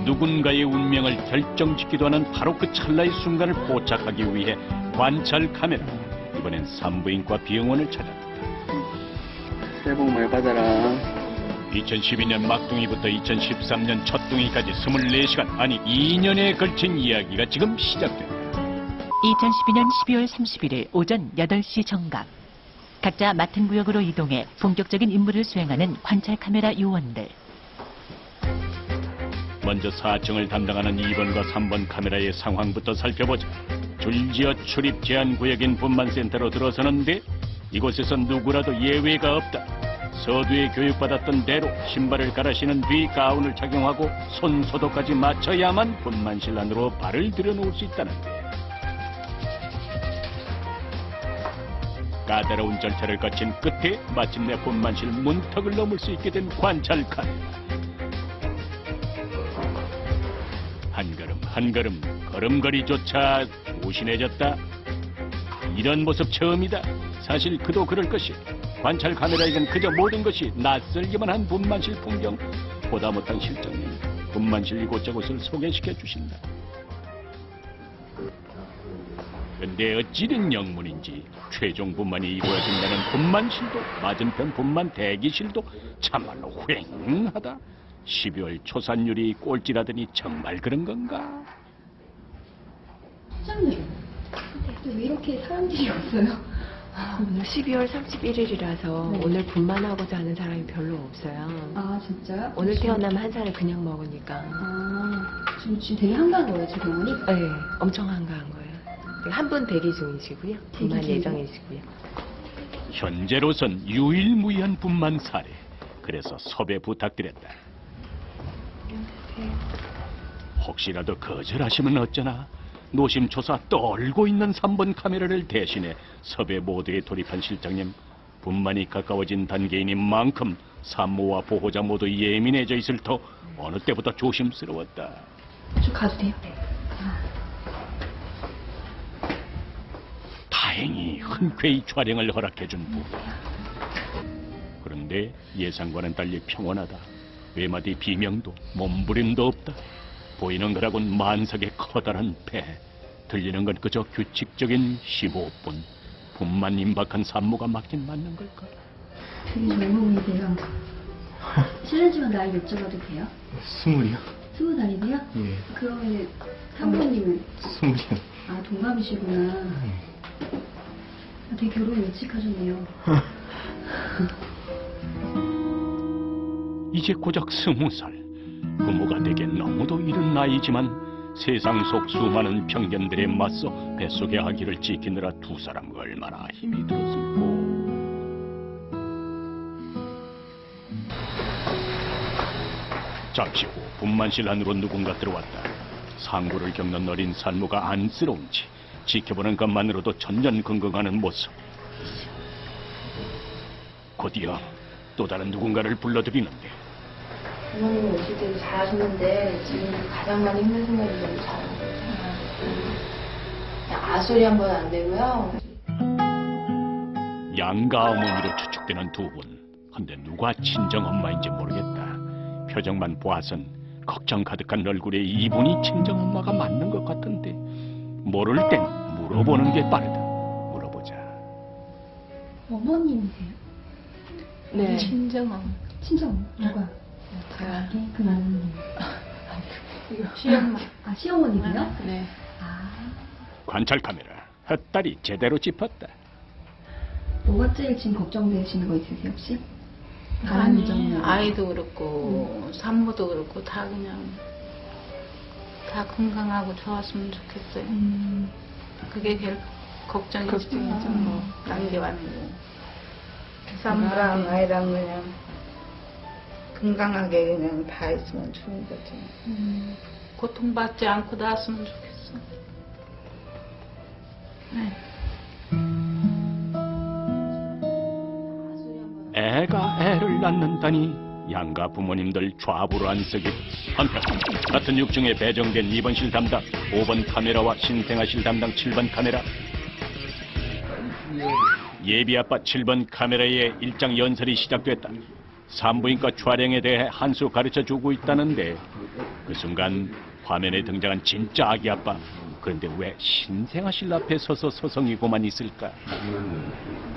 누군가의 운명을 결정짓기도 하는 바로 그 찰나의 순간을 포착하기 위해 관찰 카메라. 이번엔 산부인과 병원을 찾았다. 새해 복 많이 받아라. 2012년 막둥이부터 2013년 첫둥이까지 24시간, 아니 2년에 걸친 이야기가 지금 시작된다. 2012년 12월 31일 오전 8시 정각. 각자 맡은 구역으로 이동해 본격적인 임무를 수행하는 관찰 카메라 요원들. 먼저 4층을 담당하는 2번과 3번 카메라의 상황부터 살펴보자. 줄지어 출입 제한 구역인 분만센터로 들어서는데 이곳에선 누구라도 예외가 없다. 서두에 교육받았던 대로 신발을 갈아 신은 뒤 가운을 착용하고 손 소독까지 마쳐야만 분만실 안으로 발을 들여놓을 수 있다는데, 까다로운 절차를 거친 끝에 마침내 분만실 문턱을 넘을 수 있게 된 관찰 카메라. 한 걸음 한 걸음 걸음걸이조차 조신해졌다. 이런 모습 처음이다. 사실 그도 그럴 것이. 관찰 카메라에겐 그저 모든 것이 낯설기만 한 분만실 풍경. 보다 못한 실장님, 분만실 이곳저곳을 소개시켜 주신다. 근데 어찌된 영문인지 최종 분만이 이루어진다는 분만실도, 맞은편 분만 대기실도 참말로 휑하다. 12월 초산율이 꼴찌라더니 정말 그런 건가? 실장님, 왜 이렇게 사람들이 없어요? 오늘 12월 31일이라서 네. 오늘 분만하고자 하는 사람이 별로 없어요. 아, 진짜요? 오늘 태어나면 한 살을 그냥 먹으니까. 아, 지금 되게 한가한 거예요, 제 병원이? 네, 엄청 한가한 거예요. 한 분 대기 중이시고요. 분만 대기 중이요? 예정이시고요. 현재로선 유일무이한 분만 사례. 그래서 섭외 부탁드렸다. 혹시라도 거절하시면 어쩌나. 노심초사 떨고 있는 3번 카메라를 대신해 섭외 모드에 돌입한 실장님. 분만이 가까워진 단계인인 만큼 산모와 보호자 모두 예민해져 있을 터 어느 때보다 조심스러웠다. 저 가도 돼요? 다행히 흔쾌히 촬영을 허락해준 부부. 그런데 예상과는 달리 평온하다. 외마디 비명도 몸부림도 없다. 보이는 거라곤 만삭의 커다란 배. 들리는 건 그저 규칙적인 심호흡뿐. 분만 임박한 산모가 맞긴 맞는 걸까? 되게 젊음이세요. 실례지만 나이 여쭤봐도 돼요? 20이요? 20살이세요? 예. 그러면 사모님은? 20이요. 아, 동갑이시구나. 아, 되게 결혼 일찍 하셨네요. 이제 고작 20살. 부모가 되기엔 너무도 이른 나이지만 세상 속 수많은 편견들에 맞서 뱃속의 아기를 지키느라 두 사람 얼마나 힘이 들었을꼬. 잠시 후 분만실 안으로 누군가 들어왔다. 상고를 겪는 어린 산모가 안쓰러운지 지켜보는 것만으로도 전전긍긍하는 모습. 곧이어 또 다른 누군가를 불러들이는데, 부모님 오실 때도 잘하셨는데 지금 가장 많이 힘든 순간이 너무 잘하고 그냥 아소리 한 번 안 되고요. 양가 어머니로 추측되는 두 분. 근데 누가 친정 엄마인지 모르겠다. 표정만 보아선 걱정 가득한 얼굴에 이분이 친정 엄마가 맞는 것 같은데, 모를 땐 물어보는 게 빠르다. 물어보자. 어머님이세요? 네. 친정엄마. 친정 누가? 제가 그 나는 시엄마. 아, 시어머니세요? 네. 아, 관찰 카메라 헛다리 제대로 짚었다. 뭐가 제일 지금 걱정되시는 거 있으세요 혹시? 바람 점 아이도 그렇고 산모도 그렇고 다 그냥 다 건강하고 좋았으면 좋겠어요. 그게 제일 걱정이죠. 뭐 남겨왔고 산모랑 아이랑 그냥 건강하게 그냥 다 있으면 좋은 거지. 고통받지 않고 나았으면 좋겠어. 네. 애가 애를 낳는다니. 양가 부모님들 좌부로 안쓰기. 한편 같은 육중에 배정된 2번실 담당 5번 카메라와 신생아실 담당 7번 카메라, 예비아빠 7번 카메라의 일장 연설이 시작됐다. 산부인과 촬영에 대해 한 수 가르쳐 주고 있다는데, 그 순간 화면에 등장한 진짜 아기 아빠. 그런데 왜 신생아실 앞에 서서 서성이고만 있을까?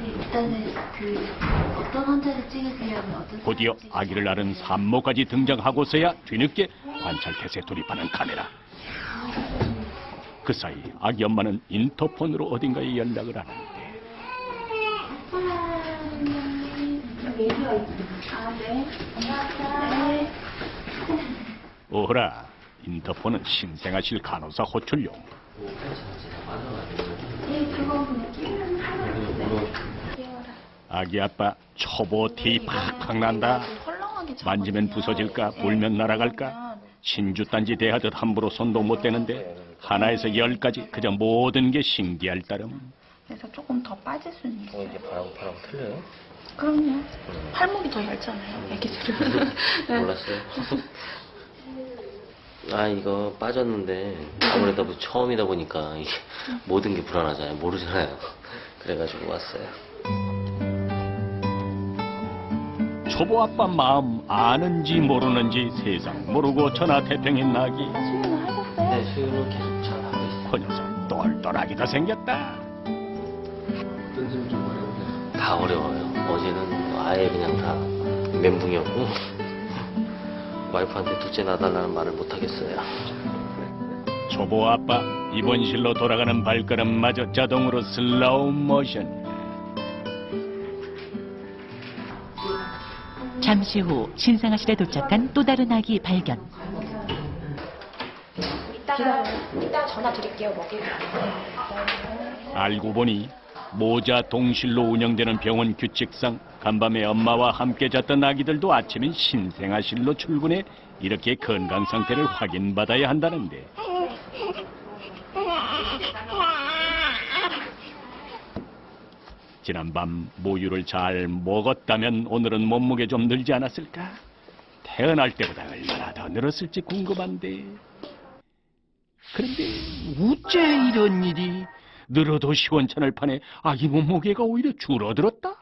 일단은 어떤 환자를 찍으시려면 어떤 곧이어 아기를 낳은 산모까지 등장하고서야 뒤늦게 관찰켓에 돌입하는 카메라. 그 사이 아기 엄마는 인터폰으로 어딘가에 연락을 하는데 오호라, 인터폰은 신생아실 간호사 호출용. 아기 아빠 초보 티 팍팍 난다. 만지면 부서질까 불면 날아갈까. 신주단지 대하듯 함부로 손도 못 대는데 하나에서 10까지 그저 모든 게 신기할 따름. 그래서 조금 더 빠질 수는 있어요. 이게 바람 틀려요? 그럼요. 팔목이 더 얇잖아요, 애기들은. 네. 몰랐어요. 아, 이거 빠졌는데 아무래도 처음이다 보니까 이게 모든 게 불안하잖아요. 모르잖아요. 그래가지고 왔어요. 초보 아빠 마음 아는지 모르는지 세상 모르고 천하태평인 나기. 수유는 하셨어요? 네, 수유는 계속 잘 하고 있어요. 그 녀석 똘똘하기도 생겼다. 다 어려워요. 어제는 아예 그냥 다 멘붕이었고 와이프한테 둘째 낳아달라는 말을 못하겠어요. 초보 아빠 입원실로 돌아가는 발걸음마저 자동으로 슬로우 모션. 잠시 후 신생아실에 도착한 또 다른 아기 발견. 이따 전화 드릴게요. 먹이고. 알고 보니 모자 동실로 운영되는 병원 규칙상 간밤에 엄마와 함께 잤던 아기들도 아침엔 신생아실로 출근해 이렇게 건강 상태를 확인받아야 한다는데 지난밤 모유를 잘 먹었다면 오늘은 몸무게 좀 늘지 않았을까? 태어날 때보다 얼마나 더 늘었을지 궁금한데 그런데 어째 이런 일이? 늘어도 시원찮을 판에 아기 몸무게가 오히려 줄어들었다?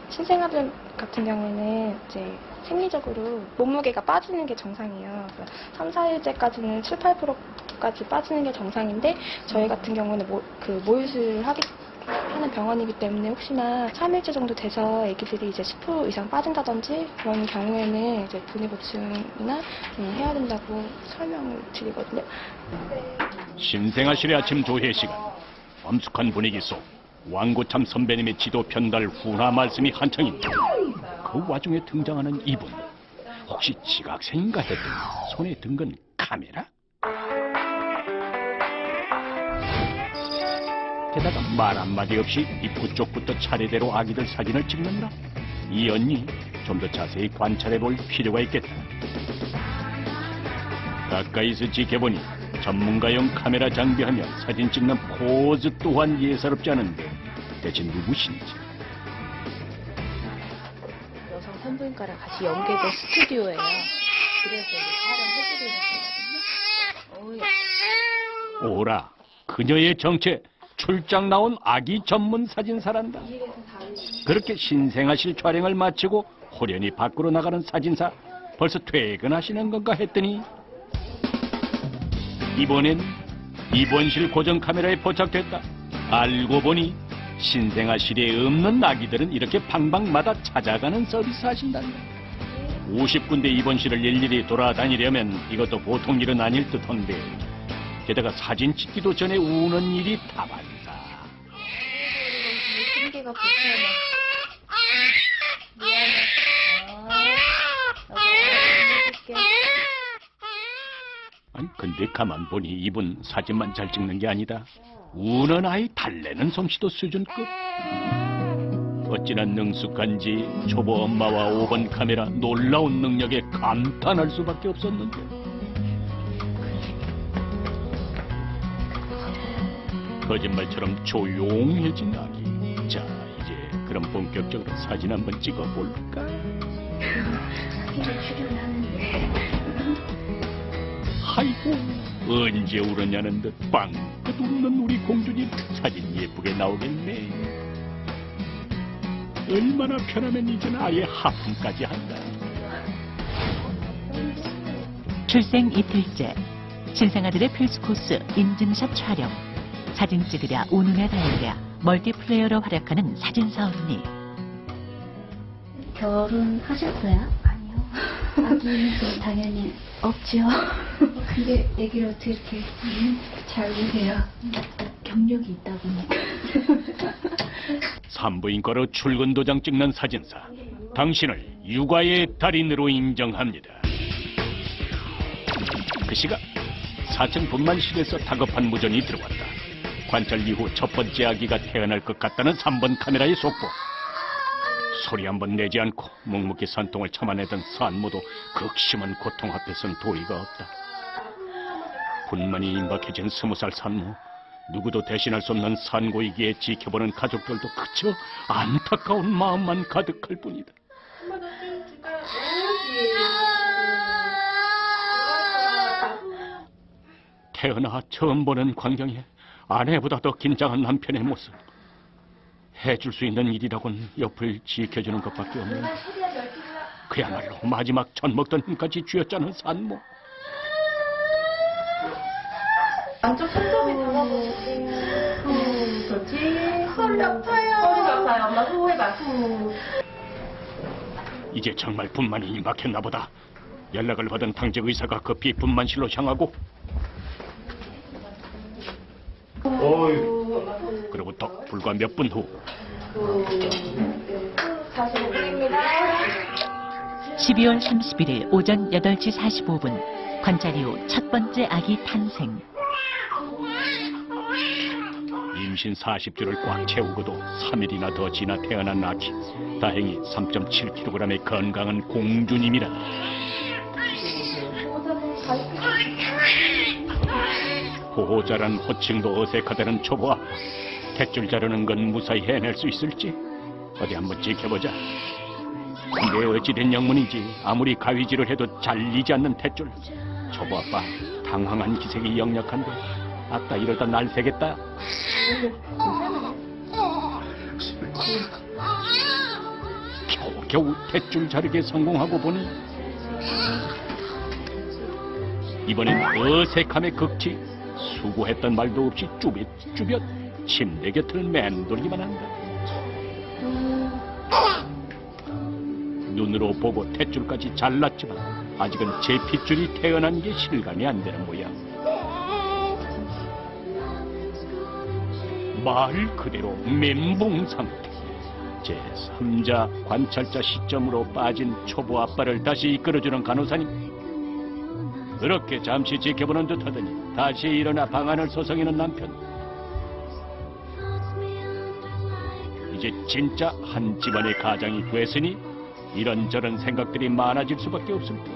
신생아들 같은 경우에는 이제 생리적으로 몸무게가 빠지는 게 정상이에요. 3, 4일째까지는 7, 8%까지 빠지는 게 정상인데 저희 같은 경우는 모유수유를 하는 병원이기 때문에 혹시나 3일째 정도 돼서 아기들이 이제 10% 이상 빠진다든지 그런 경우에는 이제 분해 보충이나 해야 된다고 설명을 드리거든요. 신생아실의 아침 조회 시간. 엄숙한 분위기 속 왕고참 선배님의 지도 편달 훈화 말씀이 한창입니다. 그 와중에 등장하는 이분. 혹시 지각생인가 했더니 손에 든 건 카메라? 게다가 말 한마디 없이 입구 쪽부터 차례대로 아기들 사진을 찍는다. 이 언니 좀 더 자세히 관찰해볼 필요가 있겠다. 가까이서 지켜보니 전문가용 카메라 장비하며 사진 찍는 포즈 또한 예사롭지 않은데 대체 누구신지. 여성 산부인과랑 같이 연계된 스튜디오예요. 그래서 촬영해드리는 거거든요. 오라, 그녀의 정체 출장 나온 아기 전문 사진사란다. 그렇게 신생아실 촬영을 마치고 호련히 밖으로 나가는 사진사. 벌써 퇴근하시는 건가 했더니 이번엔 입원실 고정 카메라에 포착됐다. 알고 보니 신생아실에 없는 아기들은 이렇게 방방마다 찾아가는 서비스 하신단다. 50군데 입원실을 일일이 돌아다니려면 이것도 보통 일은 아닐 듯한데 게다가 사진 찍기도 전에 우는 일이 다반사. 신기가 불편해. 미안해. 아니 근데 가만 보니 이분 사진만 잘 찍는 게 아니다. 우는 아이 달래는 솜씨도 수준급. 어찌나 능숙한지 초보 엄마와 5번 카메라 놀라운 능력에 감탄할 수밖에 없었는데 거짓말처럼 조용해진 아기. 자, 이제 그럼 본격적으로 사진 한번 찍어볼까? 아이고, 언제 울었냐는 듯 빵긋 웃는 우리 공주님 사진 예쁘게 나오겠네. 얼마나 편하면 이젠 아예 하품까지 한다. 출생 이틀째. 신생아들의 필수 코스 인증샷 촬영. 사진 찍으랴 우눈에 달리랴 멀티플레이어로 활약하는 사진사 언니. 결혼하셨어요? 아니요. 아기는 당연히 없지요. 근데 아기를 어떻게 이렇게 잘 보세요? 경력이 있다 보니까. 산부인과로 출근 도장 찍는 사진사. 당신을 육아의 달인으로 인정합니다. 그 시각 4층 분만실에서 다급한 무전이 들어왔다. 관찰 이후 첫 번째 아기가 태어날 것 같다는 3번 카메라의 속보. 소리 한번 내지 않고 묵묵히 산통을 참아내던 산모도 극심한 고통 앞에선 도리가 없다. 분만이 임박해진 20살 산모. 누구도 대신할 수 없는 산고이기에 지켜보는 가족들도 그저 안타까운 마음만 가득할 뿐이다. 태어나 처음 보는 광경에 아내보다 더 긴장한 남편의 모습. 해줄 수 있는 일이라곤 옆을 지켜주는 것밖에 없는 그야말로 마지막 젖 먹던 힘까지 쥐어짜는 산모. 안쪽 손잡이 잡아보세요. 그렇지. 허리 아파요. 허리 아파요. 엄마 호해봐. 이제 정말 분만이 임박했나 보다. 연락을 받은 당직 의사가 급히 분만실로 향하고 그리고 또 불과 몇 분 후 12월 31일 오전 8시 45분 관찰 이후 첫 번째 아기 탄생. 임신 40주를 꽉 채우고도 3일이나 더 지나 태어난 아기. 다행히 3.7kg의 건강한 공주님이라. 보호자란 호칭도 어색하다는 초보 아빠. 탯줄 자르는 건 무사히 해낼 수 있을지 어디 한번 지켜보자. 근데 어찌된 영문인지 아무리 가위질을 해도 잘리지 않는 탯줄. 초보 아빠 당황한 기색이 역력한데 아따 이러다 날 새겠다. 겨우 탯줄 자르기에 성공하고 보니 이번엔 어색함의 극치. 수고했던 말도 없이 쭈뼛쭈뼛 침대 곁을 맴돌기만 한다. 눈으로 보고 탯줄까지 잘랐지만 아직은 제 핏줄이 태어난 게 실감이 안 되는 모양. 말 그대로 멘붕 상태. 제 3자 관찰자 시점으로 빠진 초보 아빠를 다시 이끌어주는 간호사님. 그렇게 잠시 지켜보는 듯 하더니 다시 일어나 방안을 서성이는 남편. 이제 진짜 한 집안의 가장이 됐으니 이런저런 생각들이 많아질 수밖에 없을 듯.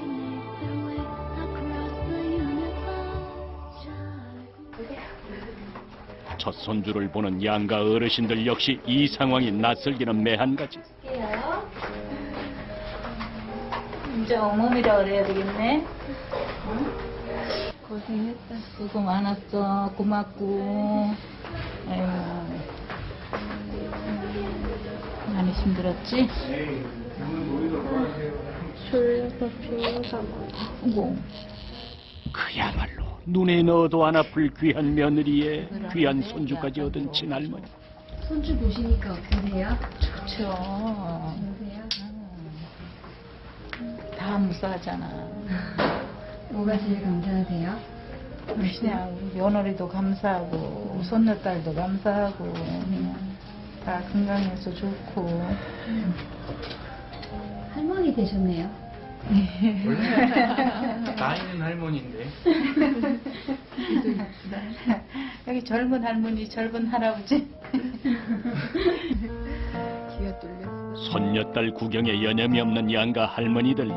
첫 손주를 보는 양가 어르신들 역시 이 상황이 낯설기는 매한가지. 이제 어머니라 그래야 되겠네. 고생했다. 수고 많았어. 고맙고. 아이고. 많이 힘들었지? 졸려서 피우다가. 아이고. 그야말로 눈에 넣어도 안 아플 귀한 며느리에 귀한 손주까지 얻은 친할머니. 손주 보시니까 어떠세요? 좋죠. 어떠세요? 다 무사하잖아. 뭐가 제일 감사하세요? 그냥 우리 며느리도 감사하고 손녀딸도 감사하고 그냥 다 건강해서 좋고. 할머니 되셨네요. 나이는 할머니인데. 여기 젊은 할머니, 젊은 할아버지. 귀가 뚫렸어. 손녀딸 구경에 여념이 없는 양가 할머니들.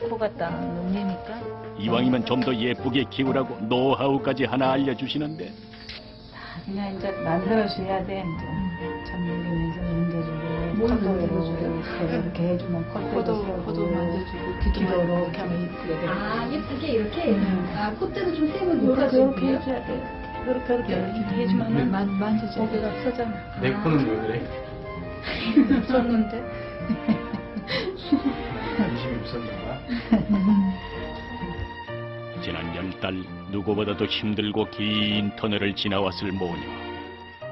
코가 딱 눈이니까. 이왕이면 좀 더 예쁘게 키우라고 노하우까지 하나 알려주시는데 그냥 이제 만들어줘야 돼. 전문기면서 만져주고, 이렇게 해주면 콧대도 만져주고, 기도 이렇게 하면 이쁘게 돼. 아, 예쁘게 이렇게? 아, 콧대도 좀 세면 이렇게 높아지고요? 해줘야 돼. 이렇게 해주면 만져줘. 고개가 커잖아. 내 코는 왜 그래? 줬는데. 관심이 없었나 봐. 지난 10달 누구보다도 힘들고 긴 터널을 지나왔을 모녀.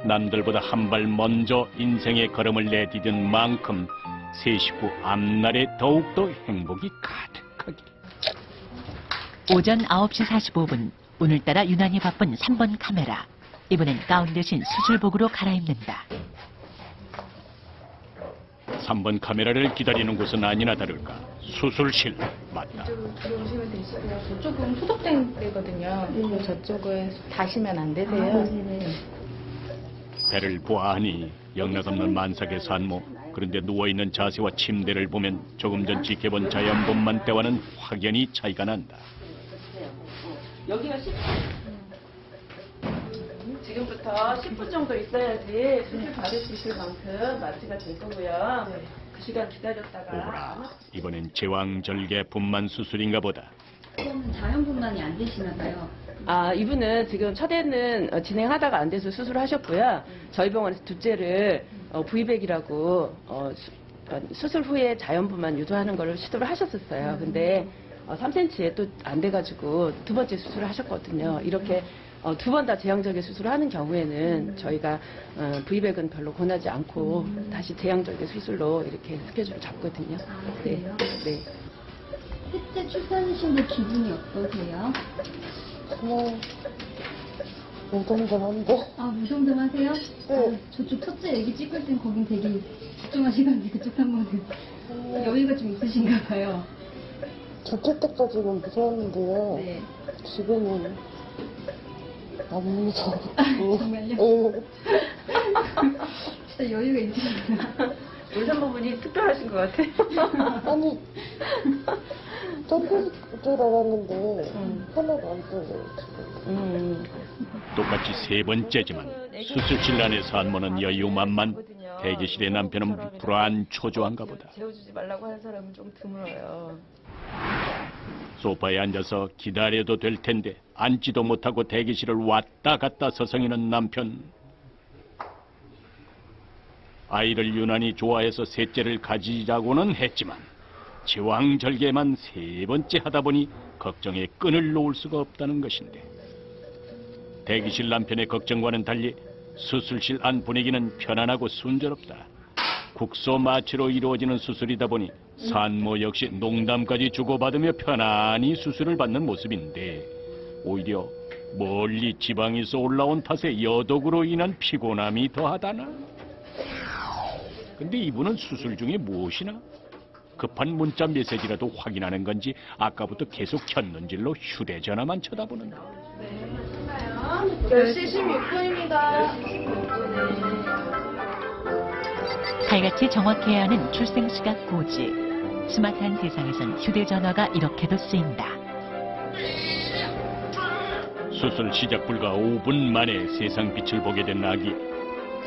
남들보다 한 발 먼저 인생의 걸음을 내디딘 만큼 세 식구 앞날에 더욱더 행복이 가득하길. 오전 9시 45분, 오늘따라 유난히 바쁜 3번 카메라. 이번엔 가운 대신 수술복으로 갈아입는다. 3번 카메라를 기다리는 곳은 아니나 다를까 수술실 맞다. 들어오시면 되시고요. 저쪽은 소독된 데거든요. 저쪽은 다시면 안 되세요. 배를 보아하니 영락없는 만삭의 산모. 그런데 누워있는 자세와 침대를 보면 조금 전 지켜본 자연분만 때와는 확연히 차이가 난다. 여기가 10분. 지금부터 10분 정도 있어야지 수술 받을 수 있을 만큼 마취가 될 거고요. 그 시간 기다렸다가. 오라, 이번엔 제왕절개 분만 수술인가 보다. 그러면 자연분만이 안 되시나 봐요. 이분은 지금 첫에는 진행하다가 안 돼서 수술하셨고요. 저희 병원에서 둘째를 V백이라고 수술 후에 자연분만 유도하는 걸 시도를 하셨었어요. 근데 3cm에 또 안 돼가지고 두 번째 수술을 하셨거든요. 이렇게 두 번 다 제왕절개 수술을 하는 경우에는 저희가 V백은 별로 권하지 않고 다시 제왕절개 수술로 이렇게 스케줄을 잡거든요. 그래요? 네. 셋째 출산하신 후 기분이 어떠세요? 무덤덤한데. 무덤덤하세요? 네. 저쪽 첫째 애기 찍을 땐 거긴 되게 집중하시던데 그쪽 한 번은 여유가 좀 있으신가 봐요. 둘째 때까지는 무서웠는데요. 네. 지금은 너무 무서워. 정말요? 진짜 여유가 있으시구나. 우리 산모분이 특별하신 것 같아요. 아니, 떨릴 줄 알았는데 하나도 안 떨려요, 지금. 똑같이 세 번째지만 수술실 안의 산모는 여유만만. 대기실의 남편은 불안 초조한가 보다. 재워주지 말라고 하는 사람은 좀 드물어요. 소파에 앉아서 기다려도 될 텐데 앉지도 못하고 대기실을 왔다 갔다 서성이는 남편. 아이를 유난히 좋아해서 셋째를 가지자고는 했지만 제왕절개만 세 번째 하다 보니 걱정에 끈을 놓을 수가 없다는 것인데, 대기실 남편의 걱정과는 달리 수술실 안 분위기는 편안하고 순조롭다. 국소 마취로 이루어지는 수술이다 보니 산모 역시 농담까지 주고받으며 편안히 수술을 받는 모습인데, 오히려 멀리 지방에서 올라온 탓에 여독으로 인한 피곤함이 더하다나. 근데 이분은 수술 중에 무엇이나? 급한 문자 메시지라도 확인하는 건지 아까부터 계속 켰는질로 휴대전화만 쳐다보는다. 10시 16분입니다. 칼같이 정확해야 하는 출생시각 고지. 스마트한 세상에선 휴대전화가 이렇게도 쓰인다. 수술 시작 불과 5분 만에 세상 빛을 보게 된 아기.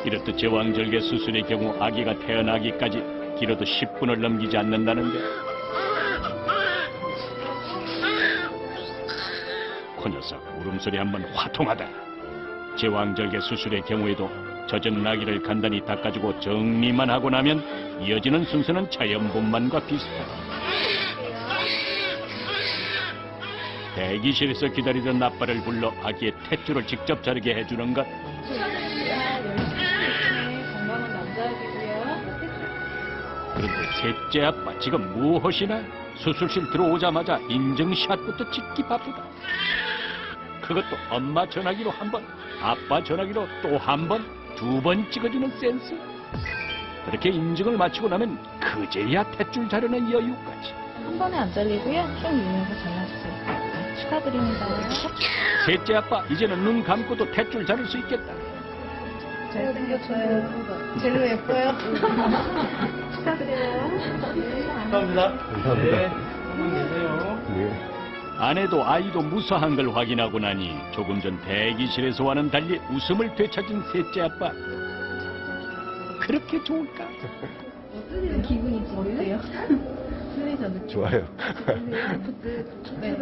이렇듯 제왕절개 수술의 경우 아기가 태어나기까지 길어도 10분을 넘기지 않는다는데, 그 녀석 울음소리 한번 화통하다. 제왕절개 수술의 경우에도 젖은 아기를 간단히 닦아주고 정리만 하고 나면 이어지는 순서는 자연분만과 비슷하다. 대기실에서 기다리던 아빠를 불러 아기의 탯줄을 직접 자르게 해주는 것. 건강한 남자아기고요. 그런데 셋째 아빠 지금 무엇이나? 수술실 들어오자마자 인증샷부터 찍기 바쁘다. 그것도 엄마 전화기로 한 번, 아빠 전화기로 또 한 번, 두 번 찍어주는 센스. 그렇게 인증을 마치고 나면 그제야 탯줄 자르는 여유까지. 한 번에 안 잘리고요. 좀 밀면서 잘라주세요. 축하드립니다. 셋째 아빠 이제는 눈 감고도 탯줄 자를 수 있겠다. 잘생겼어요. 제일 예뻐요. 축하드려요. 감사합니다. 네. 안녕히 계세요. 아내도 아이도 무사한 걸 확인하고 나니 조금 전 대기실에서와는 달리 웃음을 되찾은 셋째 아빠. 그렇게 좋을까? 어떠세요? 기분이 어때요? 좋아요. 네.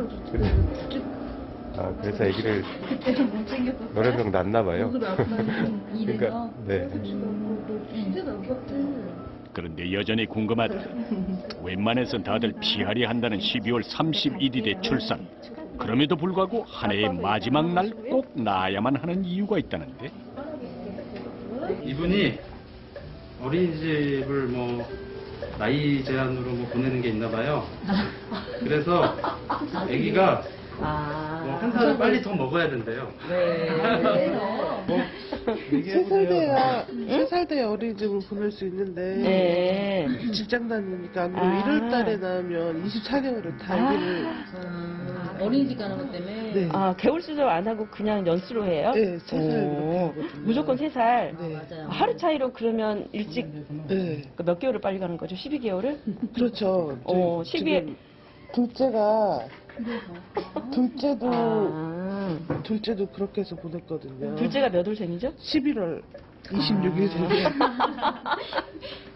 그래서 아기를 그때는 못 챙겼었어요? 노래병 났나 봐요. 이래서? 네. 진짜 나빴대. 그런데 여전히 궁금하다. 웬만해선 다들 피하려 한다는 12월 31일의 출산. 그럼에도 불구하고 한 해의 마지막 날 꼭 낳아야만 하는 이유가 있다는데. 이분이 어린이집을 뭐 나이 제한으로 뭐 보내는 게 있나 봐요. 그래서 아기가 뭐 한 살을 빨리 더 먹어야 된대요. 세 살 돼야 어린이집을 보낼 수 있는데 네. 직장 다니니까 1월 달에 나오면 24개월을 다 아기를 어린이집 가는 것 때문에. 네. 개월 수술 안 하고 그냥 연수로 해요? 네, 3살 이렇게 하거든요. 무조건 3살? 네. 맞아요. 하루 차이로 그러면 일찍 네. 몇 개월을 빨리 가는 거죠? 12개월을? 그렇죠. 12회. 둘째가 둘째도 그렇게 해서 보냈거든요. 둘째가 몇 월생이죠? 11월 26일생이요.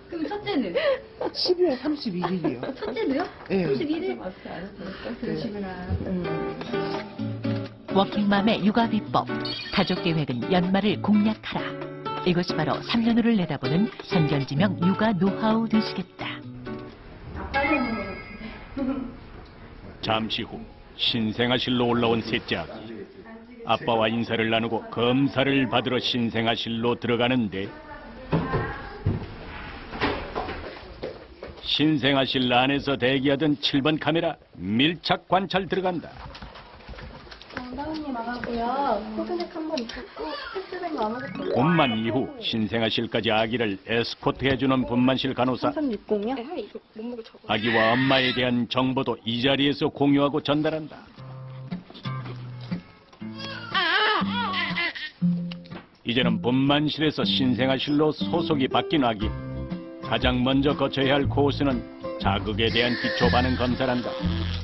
그럼 첫째는? 12월 31일이요. 첫째도요? 네. 31일? 그러시구나. 워킹맘의 육아 비법, 가족 계획은 연말을 공략하라. 이것이 바로 3년후를 내다보는 선견지명 육아 노하우 되시겠다. 잠시 후 신생아실로 올라온 셋째 아기. 아빠와 인사를 나누고 검사를 받으러 신생아실로 들어가는데, 신생아실 안에서 대기하던 7번 카메라 밀착 관찰 들어간다. 다운님 와가고요. 코드넥 한번 입고 패스된 거 아무것도 분만 이후 신생아실까지 아기를 에스코트해주는 분만실 간호사. 3360이요? 네, 이거 몸무게 적어. 아기와 엄마에 대한 정보도 이 자리에서 공유하고 전달한다. 이제는 분만실에서 신생아실로 소속이 바뀐 아기. 가장 먼저 거쳐야 할 코스는 자극에 대한 기초 반응 검사란다.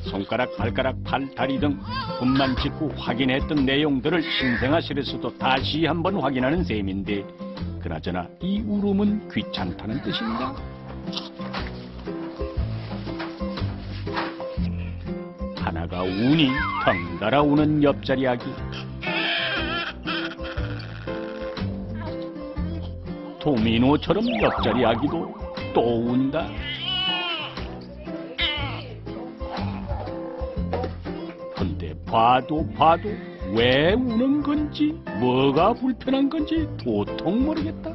손가락, 발가락, 팔, 다리 등 분만 직후 확인했던 내용들을 신생아실에서도 다시 한번 확인하는 셈인데, 그나저나 이 울음은 귀찮다는 뜻인가? 하나가 우니 덩달아 우는 옆자리 아기. 도미노처럼 옆자리 아기도 또 운다. 근데 봐도 왜 우는 건지, 뭐가 불편한 건지 도통 모르겠다.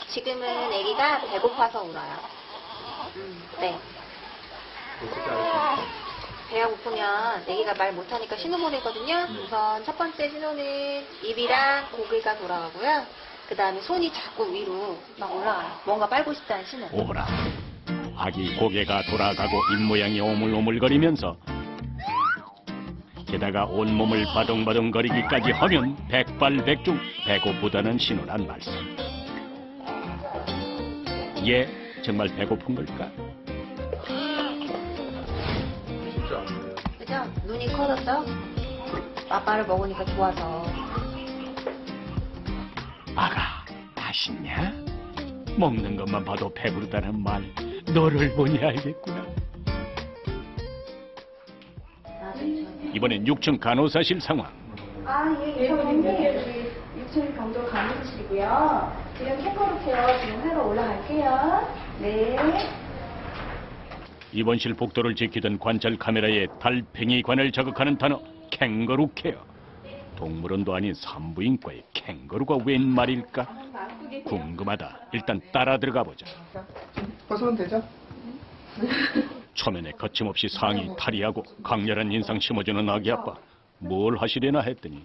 지금은 아기가 배고파서 울어요. 네. 배가 고프면 아기가 말 못하니까 신호물이거든요. 우선 첫 번째 신호는 입이랑 고개가 돌아가고요. 그 다음에 손이 자꾸 위로 막 올라가요. 뭔가 빨고 싶다는 신호. 오라. 아기 고개가 돌아가고 입모양이 오물오물거리면서, 게다가 온몸을 바둥바둥거리기까지 하면 백발백중 배고프다는 신호란 말씀. 얘 정말 배고픈 걸까? 그죠? 눈이 커졌죠? 아빠를 먹으니까 좋아서. 아가, 맛있냐? 먹는 것만 봐도 배부르다는 말, 너를 보니 알겠구나. 이번엔 6층 간호사실 상황. 예, 원장님 6층 강도 간호실이고요. 지금 캥거루 케어 지금 하러 올라갈게요. 네. 입원실 복도를 지키던 관찰 카메라에 달팽이관을 자극하는 단어 캥거루 케어. 동물원도 아닌 산부인과에 캥거루가 웬 말일까? 궁금하다. 일단 따라 들어가 보자. 벗으면 되죠? 초면에 거침없이 상의 탈의하고 강렬한 인상 심어주는 아기 아빠. 뭘 하시려나 했더니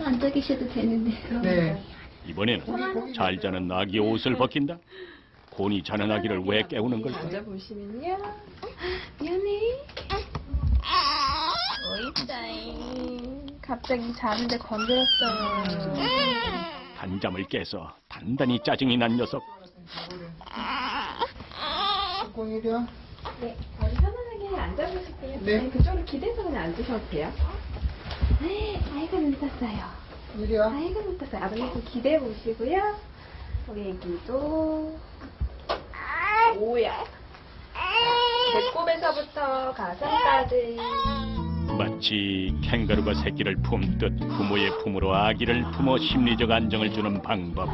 앉아 계셔도 되는데. 네. 이번에는 잘 자는 아기 옷을 벗긴다. 곤히 자는 아기를 왜 깨우는 걸까? 앉아보시면요. 미안해. 어이짜잉. 갑자기 자는데 건드렸어요. 단잠을 깨서 단단히 짜증이 난 녀석. 공일이야. 네, 머리 편안하게 앉아보실게요. 네. 그쪽으로 기대서 그냥 앉으셔도 돼요. 네, 아이고 눈 떴어요. 이리와. 아이고 눈 떴어요. 아버님 좀 기대해 보시고요. 우리 애기도 오야. 배꼽에서부터 가슴까지. 마치 캥거루가 새끼를 품듯 부모의 품으로 아기를 품어 심리적 안정을 주는 방법.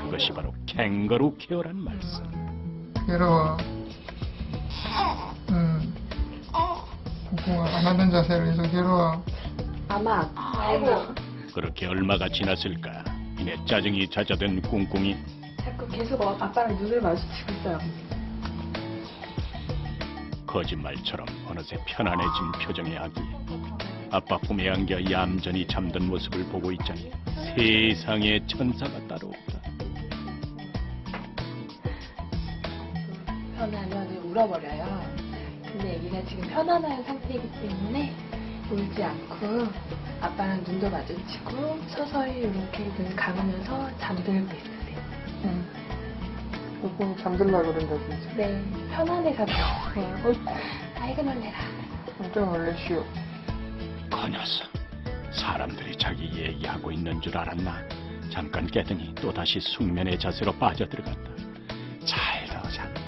그것이 바로 캥거루 케어란 말씀. 괴로워. 안 하던 자세를 해서 괴로워. 아마 아이고 그렇게 얼마가 지났을까. 이내 짜증이 잦아든 꿍꿍이 자꾸 계속 아빠랑 눈을 마주치고 있어요. 거짓말처럼 어느새 편안해진 표정의 아기. 아빠 품에 안겨 얌전히 잠든 모습을 보고 있자니 세상에 천사가 따로 없다. 편하면 울어버려요. 근데 애기가 지금 편안한 상태이기 때문에 울지 않고 아빠랑 눈도 마주치고 서서히 이렇게 눈 감으면서 잠들고 있으세요. 꿍꿍이 잠들려고 그런다 진짜. 네, 편안해서 그래요. 아이고 놀래라. 깜짝 놀라시오. 그 녀석, 사람들이 자기 얘기하고 있는 줄 알았나? 잠깐 깨더니 또다시 숙면의 자세로 빠져들어갔다. 잘도 잔다.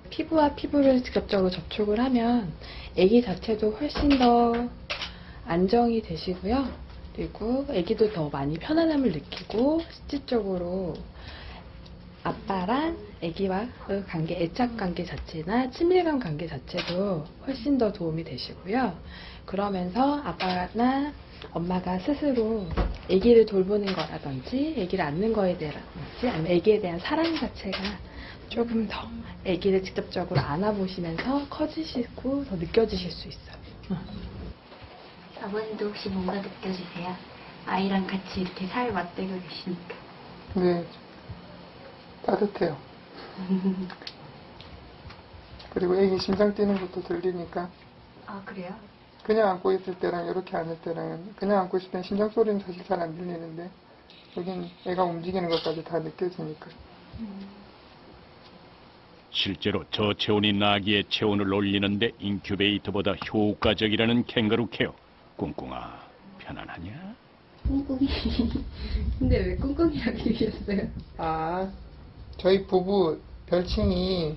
피부와 피부를 직접적으로 접촉을 하면 아기 자체도 훨씬 더 안정이 되시고요. 그리고 아기도 더 많이 편안함을 느끼고 실질적으로 아빠랑 아기와 그 관계, 애착 관계 자체나 친밀감 관계 자체도 훨씬 더 도움이 되시고요. 그러면서 아빠나 엄마가 스스로 아기를 돌보는 거라든지 아기를 안는 거에 대해서든지 아니면 아기에 대한 사랑 자체가 조금 더 아기를 직접적으로 안아보시면서 커지시고 더 느껴지실 수 있어요. 아버님도 혹시 뭔가 느껴지세요? 아이랑 같이 이렇게 살 맞대고 계시니까. 네, 따뜻해요. 그리고 애기 심장 뛰는 것도 들리니까. 아, 그래요? 그냥 안고 있을 때랑 이렇게 안을 때랑 그냥 안고 있을 때는 심장 소리는 사실 잘 안 들리는데 여긴 애가 움직이는 것까지 다 느껴지니까. 실제로 저체온인 아기의 체온을 올리는데 인큐베이터보다 효과적이라는 캥거루 케어. 꿍꿍아, 편안하냐? 꿍꿍이. 근데 왜 꿍꿍이라고 얘기했어요? 아, 저희 부부 별칭이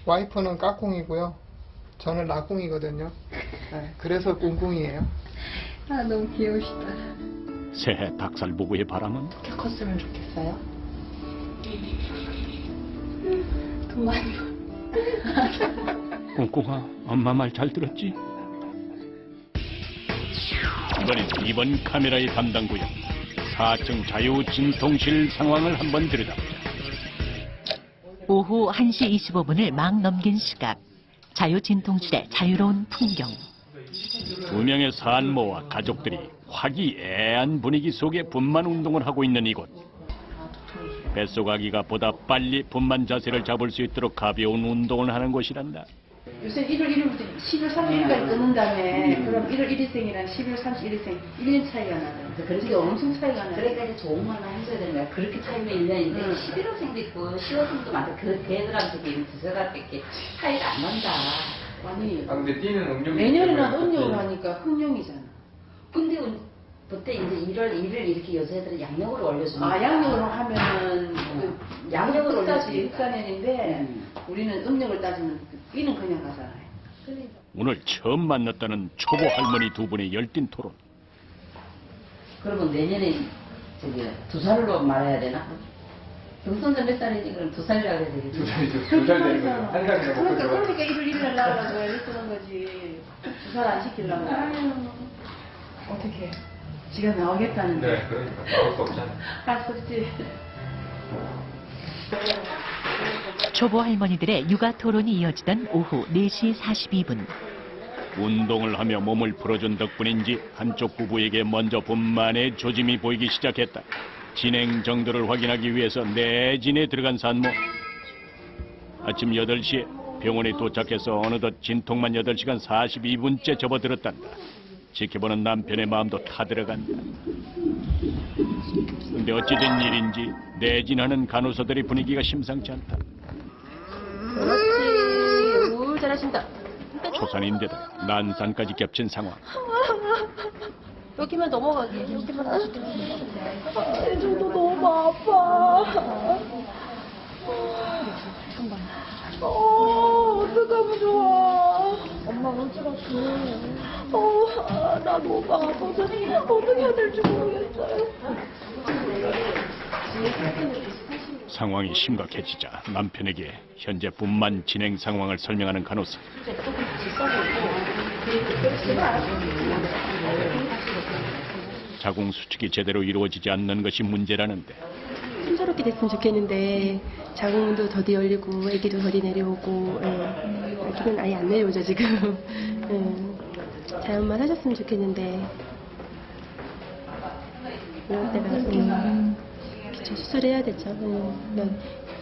와이프는 까꿍이고요. 저는 라꿍이거든요. 네, 그래서 꿍꿍이에요. 아, 너무 귀여우시다. 새해 닭살 부부의 바람은? 어떻게 컸으면 좋겠어요? 돈 많이 꿍꿍아, 엄마 말 잘 들었지? 이번엔 이번 카메라의 담당 구역 4층 자유진통실 상황을 한번 들여다보자. 오후 1시 25분을 막 넘긴 시각. 자유진통실의 자유로운 풍경. 2명의 산모와 가족들이 화기애애한 분위기 속에 분만 운동을 하고 있는 이곳. 뱃속 아기가 보다 빨리 분만 자세를 잡을 수 있도록 가벼운 운동을 하는 곳이란다. 요새 1월 1일부터 12월 31일까지 끊는 다음에 그럼 1월 1일생이랑 12월 31일생 1년 차이가 나요. 그러니까 엄청 차이가 나요. 그러니까 좋은 말만 해줘야 되는 거야. 그렇게 차이면 1년인데 11월생도 있고 10월생도 많고 그 걔들한테 두서가밖에 차이가 안 난다. 아니 근데 띠는 응용 내년이나 음력으로 하니까 흑룡이잖아. 근데 그때 이제 1월 1일 이렇게 여자애들은 양력으로 올려주는 아 양력으로 하면은 양력으로 따지 올려주니까. 흑사년인데 우리는 음력을 따지면 띠는 그냥 가잖아요. 오늘 처음 만났다는 초보 할머니 두 분의 열띤 토론. 그러면 내년에 저기 2살로 말해야 되나? 경선자 몇 살이지? 그럼 2살이라고 해야 되겠지? 2살 되는 거죠. 한 살이 넘고 그러니까 1월 1일날 나와가지고 애를 쓰는 거지. 2살 안 시키려고. 어떻게 지가 나오겠다는데. 네, 그러니까 나올 수 없잖아. 할 수 없지. 초보 할머니들의 육아 토론이 이어지던 오후 4시 42분. 운동을 하며 몸을 풀어준 덕분인지 한쪽 부부에게 먼저 분만의 조짐이 보이기 시작했다. 진행 정도를 확인하기 위해서 내진에 들어간 산모. 아침 8시에 병원에 도착해서 어느덧 진통만 8시간 42분째 접어들었단다. 지켜보는 남편의 마음도 타들어간다. 근데 어찌된 일인지 내진하는 간호사들의 분위기가 심상치 않다. 그렇지. 오, 잘하신다. 초산인데다 난산까지 겹친 상황. 여기만 넘어가게. 여기만 가줄게. 저도 너무 아파. 어떡하면 좋아. 엄마 울지 마. 나 너무 아파서 어떻게 해야 될지 모르겠어요. 상황이 심각해지자 남편에게 현재 분만 진행 상황을 설명하는 간호사. 자궁 수축이 제대로 이루어지지 않는 것이 문제라는데 순조롭게 됐으면 좋겠는데 자궁문도 더디 열리고 아기도 더디 내려오고 아기는 아예 안 내려오죠 지금. 자연만 하셨으면 좋겠는데 이럴 때가 기초 수술해야 되죠.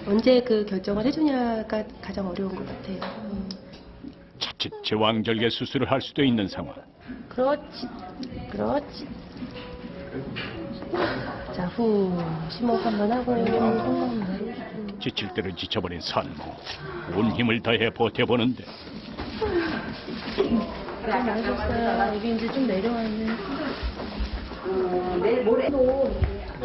언제 그 결정을 해주냐가 가장 어려운 것 같아요. 자칫 제왕절개 수술을 할 수도 있는 상황. 그렇지. 자, 후 심호흡 한번 하고 지칠 대로 지쳐버린 산모. 온 힘을 다해 버텨보는데 나아졌어요. 여기 이제 좀 내려와있는. 내일 모레도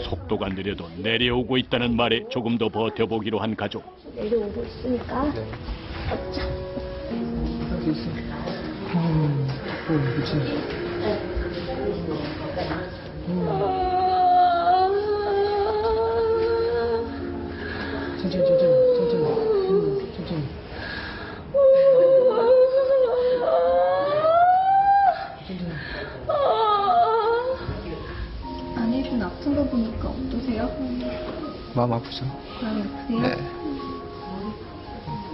속도가 느려도 내려오고 있다는 말에 조금 더 버텨보기로 한 가족. 내려오고 있으니까. 어쩌. 할수 있어. 그렇지. 천천히. 아내분 아픈 거 보니까 어떠세요? 마음 아프죠? 마음이 아프세요? 네.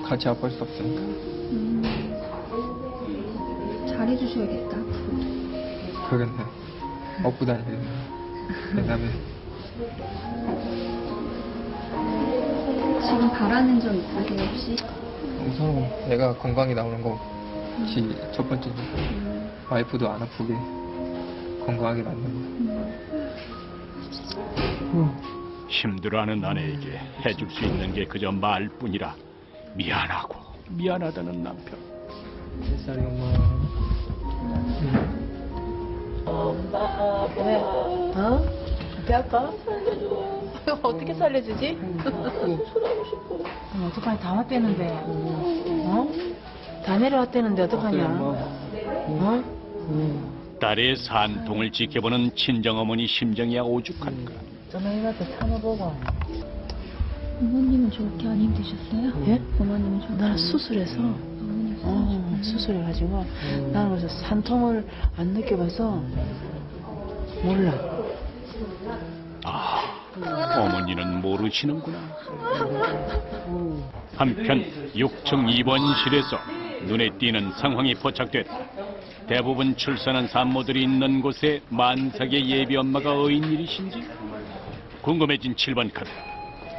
같이 아플 수 없으니까. 잘해주셔야겠다. 그러겠네. 업고 다니겠네. 그다음에 지금 바라는 점 있으세요 혹시? 우선 애가 건강히 나오는 것이 첫 번째니까. 와이프도 안 아프게 건강하게 만드는 거. 힘들어하는 아내에게 해줄 수 있는 게 그저 말뿐이라 미안하고 미안하다는 남편. 햇살이 엄마. 엄마 뭐야? 배 아파? 어떻게 살려주지? 어떡하냐, 다 왔대는데. 다 내려왔대는데 어떡하냐? 딸의 산통을 지켜보는 친정어머니 심정이야 오죽한가. 전화해가지고 참아보고. 어머님은 저렇게 안 힘드셨어요? 예? 어머님은 저렇게 나는 수술해서. 수술해가지고 나는 그래서 산통을 안 느껴봐서 몰라. 어머니는 모르시는구나. 한편 6층 입원실에서 눈에 띄는 상황이 포착됐다. 대부분 출산한 산모들이 있는 곳에 만삭의 예비 엄마가 어인 일이신지 궁금해진 7번 카드.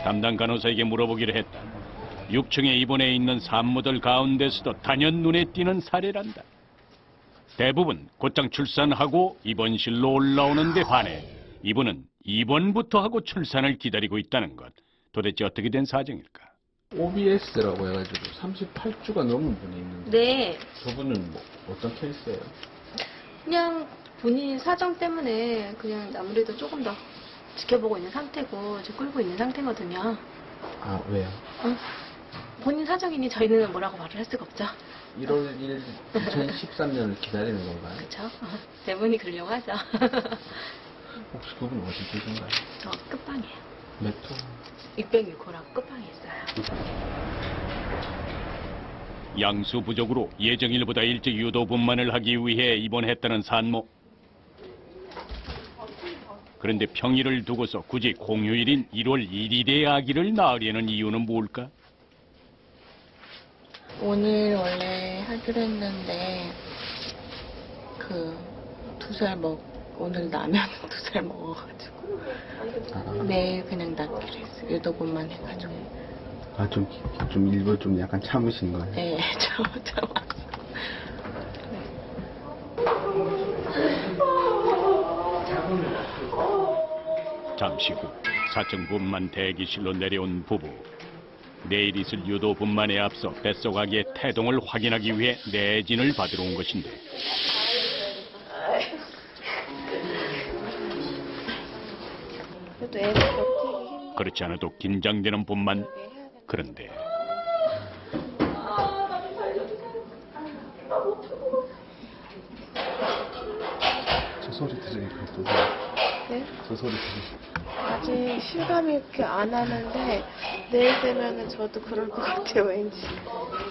담당 간호사에게 물어보기로 했다. 6층에 입원해 있는 산모들 가운데서도 단연 눈에 띄는 사례란다. 대부분 곧장 출산하고 입원실로 올라오는 데 반해 이분은 입원부터 하고 출산을 기다리고 있다는 것. 도대체 어떻게 된 사정일까? OBS라고 해가지고 38주가 넘은 분이 있는데 네. 저분은 뭐 어떤 케이스예요? 그냥 본인 사정 때문에 그냥 아무래도 조금 더 지켜보고 있는 상태고 지금 끌고 있는 상태거든요. 아 왜요? 본인 사정이니 저희는 뭐라고 말을 할 수가 없죠. 1월 1일 2013년을 기다리는 건가요? 그렇죠. 대부분이 그러려고 하죠. 혹시 그분 어디 계신가요? 저 끝방이에요. 몇 호? 606호라고 끝방에 있어요. 양수 부족으로 예정일보다 일찍 유도분만을 하기 위해 입원했다는 산모. 그런데 평일을 두고서 굳이 공휴일인 1월 1일에 아기를 낳으려는 이유는 뭘까? 오늘 원래 하기로 했는데 오늘 라면 2살 먹어가지고 내일 그냥 낳기로 했어요. 유도분만 해가지고. 아, 좀 일부러 좀 약간 참으신 거예요? 네, 참았어. 잠시 후 4층 분만 대기실로 내려온 부부. 내일 있을 유도분만에 앞서 뱃속아기의 태동을 확인하기 위해 내진을 받으러 온 것인데 그렇지 않아도 긴장되는 분만. 그런데 저 소리 들으니까 또 네? 저 소리 들으니까 아직 실감이 이렇게 안 하는데 내일 되면은 저도 그럴 것 같아요, 왠지.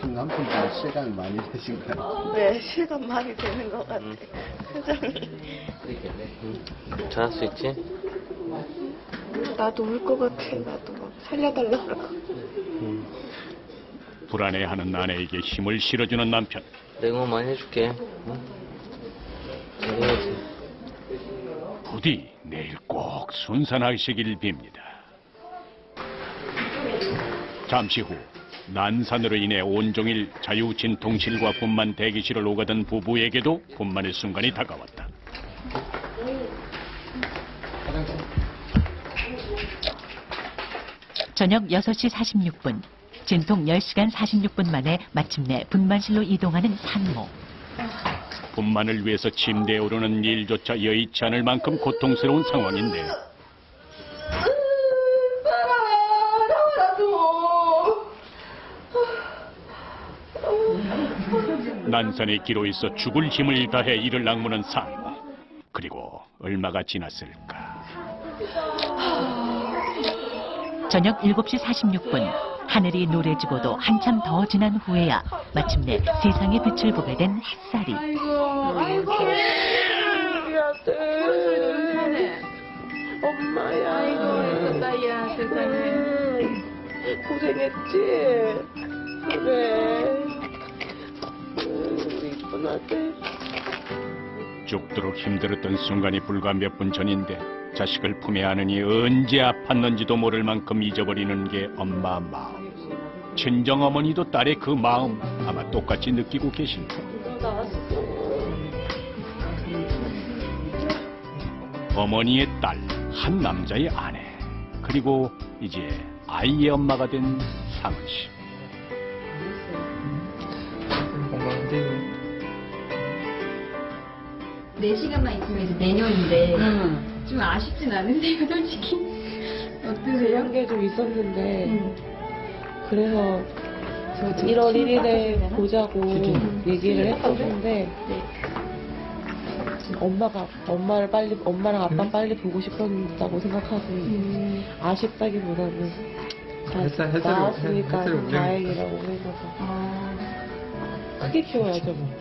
남편분 시간이 많이 되신가요? 네, 실감 많이 되는 것 같아. 표정이. 잘할 수 있지? 나도 울 것 같아. 나도 막 살려달라고. 불안해하는 아내에게 힘을 실어주는 남편. 내가 응원 많이 해줄게. 응? 잘해야지. 부디 내일 꼭 순산하시길 빕니다. 잠시 후 난산으로 인해 온종일 자유진통실과 분만 대기실을 오가던 부부에게도 분만의 순간이 다가왔다. 저녁 6시 46분, 진통 10시간 46분 만에 마침내 분만실로 이동하는 산모. 분만을 위해서 침대에 오르는 일조차 여의치 않을 만큼 고통스러운 상황인데 난산에 기로 있어 죽을 힘을 다해 이를 낭무는 산모. 그리고 얼마가 지났을까. 저녁 7시 46분, 하늘이 노래지고도 한참 더 지난 후에야 마침내 세상의 빛을 보게 된 햇살이. 아이고, 우리 아들. 엄마야. 아이고, 나야, 세상에. 고생했지? 그래. 우리 이쁜 아들. 죽도록 힘들었던 순간이 불과 몇 분 전인데 자식을 품에 안으니 언제 아팠는지도 모를 만큼 잊어버리는 게 엄마 마음. 친정어머니도 딸의 그 마음 아마 똑같이 느끼고 계실 거예요. 어머니의 딸, 한 남자의 아내, 그리고 이제 아이의 엄마가 된 상은 씨. 건강한데 4시간만 있으면 이제 내년인데 좀 아쉽진 않으세요, 솔직히? 어떠세요? 그런 게 좀 있었는데 그래서 1월 1일에 보자고 얘기를 했었는데 엄마랑 아빠 빨리 보고 싶었다고 생각하고 아쉽다기보다는 나왔으니까 다행이라고 생각하고 크게 키워야죠 뭐.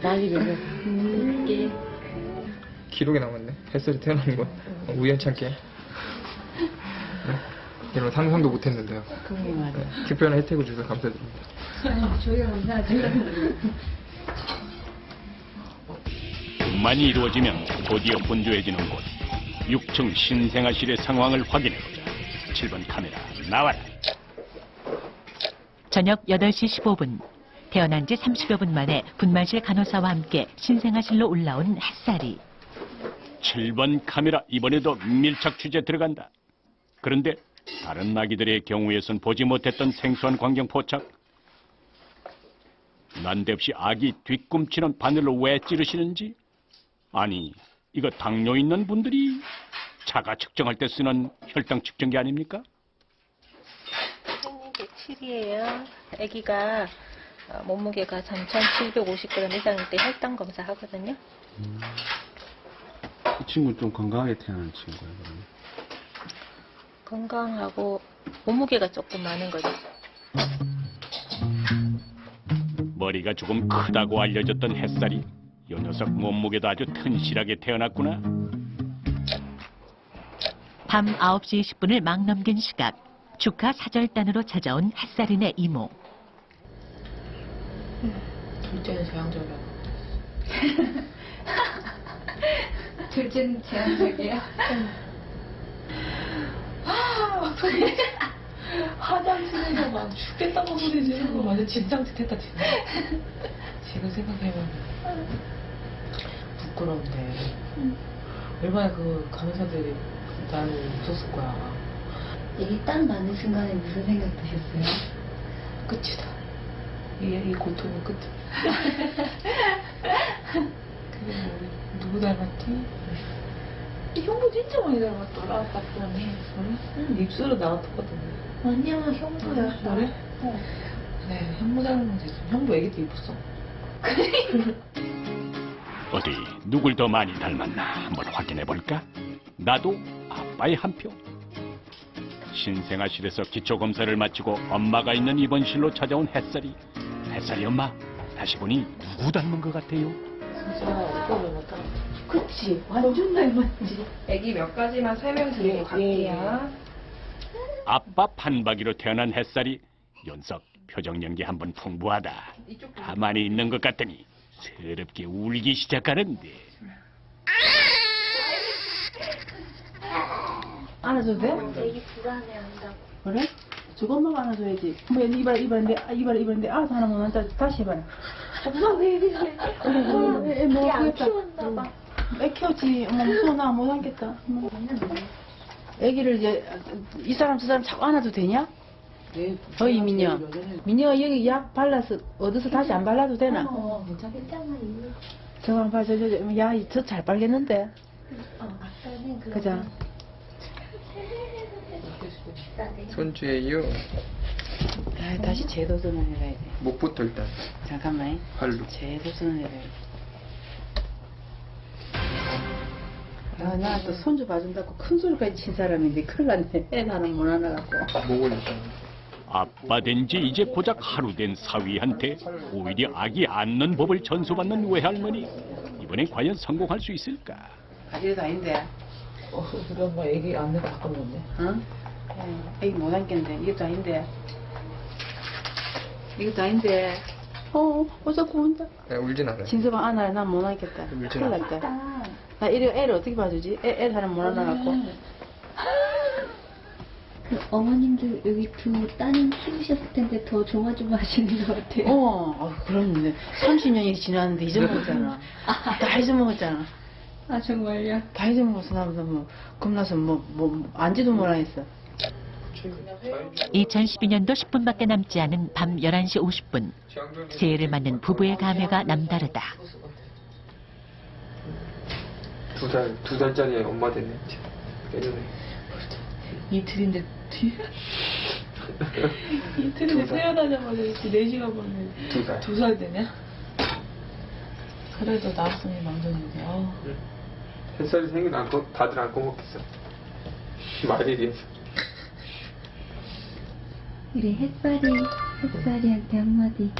많이 배면 기록에 남았네. 햇살이 태어나는 건 우연찮게. 이런 상상도 못했는데요. 특별한 혜택을 주셔서 감사드립니다. 저희가 감사하죠. 분만이 이루어지면 드디어 분주해지는 곳. 6층 신생아실의 상황을 확인해보자. 7번 카메라 나와라. 저녁 8시 15분, 태어난 지 30여 분 만에 분만실 간호사와 함께 신생아실로 올라온 햇살이. 7번 카메라 이번에도 밀착 취재 들어간다. 그런데 다른 아기들의 경우에선 보지 못했던 생소한 광경 포착. 난데없이 아기 뒤꿈치는 바늘로 왜 찌르시는지. 아니, 이거 당뇨 있는 분들이 자가 측정할 때 쓰는 혈당 측정기 아닙니까? 생리 107이에요. 아기가 몸무게가 3,750g 이상일 때 혈당 검사 하거든요. 이 친구는 좀 건강하게 태어난 친구예요, 그러면. 건강하고 몸무게가 조금 많은 거죠. 머리가 조금 크다고 알려졌던 햇살이 요 녀석 몸무게도 아주 튼실하게 태어났구나. 밤 9시 10분을 막 넘긴 시각, 축하 사절단으로 찾아온 햇살이네 이모. 둘째는 제왕절개야. 둘째는 제왕절개야. 화장실에서 막 죽겠다고 소리 지르고 완전 진상짓했다 진짜. 지금 생각해보면 부끄러운데 얼마나 그 간호사들이 나를 웃었을 거야. 얘기 딱 나는 순간에 무슨 생각 드셨어요? 끝이다. 이 고통은 끝이야. 그게 우리 누구 닮았지? 형부 진짜 많이 닮았더라. 봤더니 입술은 나랑 똑같던데. 아니야, 형부야. 그래? 네, 형부 닮은 되지. 형부 애기 때 이뻤어. 어디 누굴 더 많이 닮았나 한번 확인해 볼까? 나도 아빠. 아빠의 한 표. 신생아실에서 기초검사를 마치고 엄마가 있는 입원실로 찾아온 햇살이. 햇살이 엄마, 다시 보니 누구 닮은 것 같아요? 그치, 완전 닮았지. 애기 몇 가지만 설명드리고 갈게요. 아빠 판박이로 태어난 햇살이 연석 표정 연기 한번 풍부하다. 가만히 있는 것 같더니 서럽게 울기 시작하는데. 안아줘도 돼? 애기 불안해한다고. 그래? 저것만 안아줘야지. 뭐 이발인데 알아서 하나 못 한다. 다시 해봐라. 엄마 왜 그래? 뭐 안 그랬다. 키웠나 봐. 애 키웠지. 엄마 무서워 나 못 하겠다. 애기를 이제 이 사람 저 사람 자꾸 안아도 되냐? 어이 민여. 민여가 여기 약 발라서 얻어서 다시 안 발라도 되나? 괜찮아. 저거 한 발, 저 잘 빨겠는데. 아까는 그죠? 손주예요. 아, 다시 재도전을 해봐야 돼. 목부터 일단. 잠깐만. 팔로. 재도전을 해봐야 돼. 아, 나 또 손주 봐준다고 큰 소리까지 친 사람인데 큰일 났네. 애 하나 못 하나갖고. 목을 일단. 아빠 된 지 이제 고작 하루 된 사위한테 오히려 아기 안는 법을 전수받는 외할머니. 이번엔 과연 성공할 수 있을까? 가지도 아닌데. 우리 엄마 애기 안는 거 바꿨는데. 응? 애기 못 안겠는데. 이것도 아닌데. 이것도 아닌데. 자꾸 운다. 울진 않아요. 진서방 안아야 난 못 안겠다. 큰일 났다. 나 애를 어떻게 봐주지? 애 사람 못 안아갖고. 그 어머님들 여기 두 따님 키우셨을 텐데 더 조마조마하시는 것 같아요. 그럼 30년이 지났는데 잊어먹었잖아. 다 잊어먹었잖아. 아 정말요? 다 잊어먹었어. 나보다 겁나서 안지도 못하 했어. 2012년도 10분밖에 남지 않은 밤 11시 50분. 새해를 맞는 부부의 감회가 남다르다. 두 달짜리 엄마 됐네. 예전에. 이틀인데 이틀인데 태어나자마자 4시간 만에 2살 되냐? 그래도 낳았으니 망정이지. 햇살이 생긴 다들 안 꺼먹겠어. 말일이. 우리 햇살이한테 한마디.